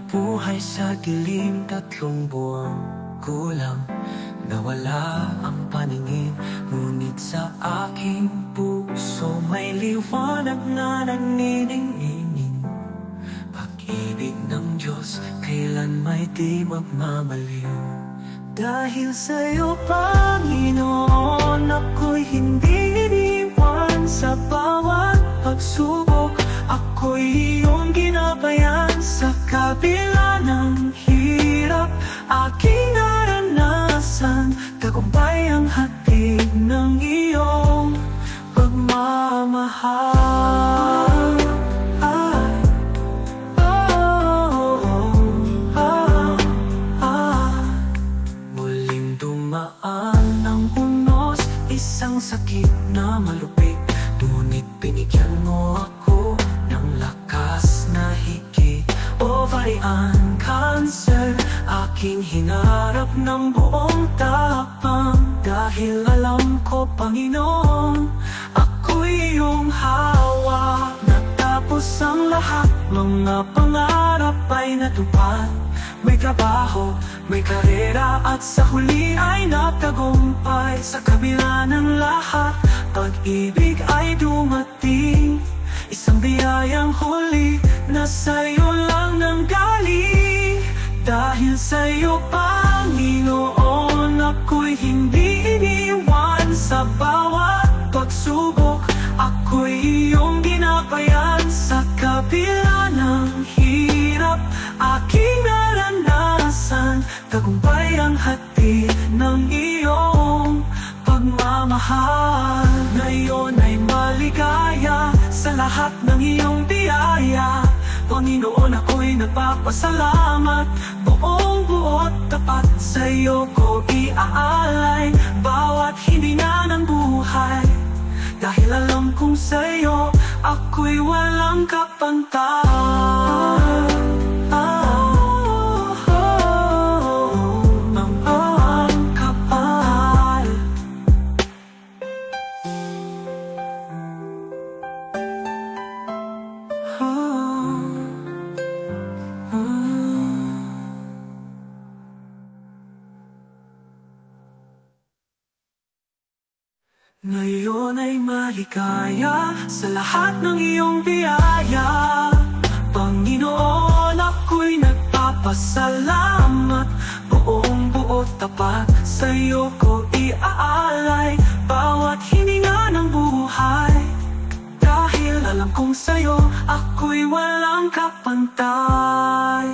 Buhay sa dilim, 3 buwang kulang. Nawala ang paningin, ngunit sa aking puso may liwanag na nagniningning. Pag-ibig ng Diyos, kailan may di magmamaliw. Dahil sa'yo, Panginoon, ako'y hindi iniwan sa bawat pagsubok. Ako'y iyong ginabayan sa kabila ng hirap. Aking naranasan, tagumpay ang hatid ng iyong pagmamahal. Muling dumaan ang unos, isang sakit na malupit, ngunit binigyan mo ako ng lakas na higit. Ovarian cancer, aking hinarap ng buong tapang. Dahil alam ko, Panginoon, ako'y iyong hawak. Natapos ang lahat, mga pangarap ay natupad. May trabaho, may karera, at sa huli ay natagumpay. Sa kabila ng lahat, pag-ibig ay dumating. Isang biyayang huli na sa'yo lang nanggaling. Dahil sa'yo, Panginoon, ako'y hindi iniwan sa bawat pagsubok. Ako'y iyong ginabayan sa kabila ng hirap. Aking naranasan, tagumpay ang hatid ng iyong pagmamahal. Ngayon ay maligaya sa lahat ng iyong biyaya. Panginoon, ako'y nagpapasalamat. Buong buo't tapat sa'yo ko iaalay bawat hininga ng buhay. Dahil alam kong sa'yo, ako'y walang kapantay. Ngayon ay maligaya sa lahat ng iyong biyaya. Panginoon, ako'y nagpapasalamat. Buong buo't tapat sa'yo ko iaalay bawat hininga ng buhay. Dahil alam kong sa'yo, ako'y walang kapantay.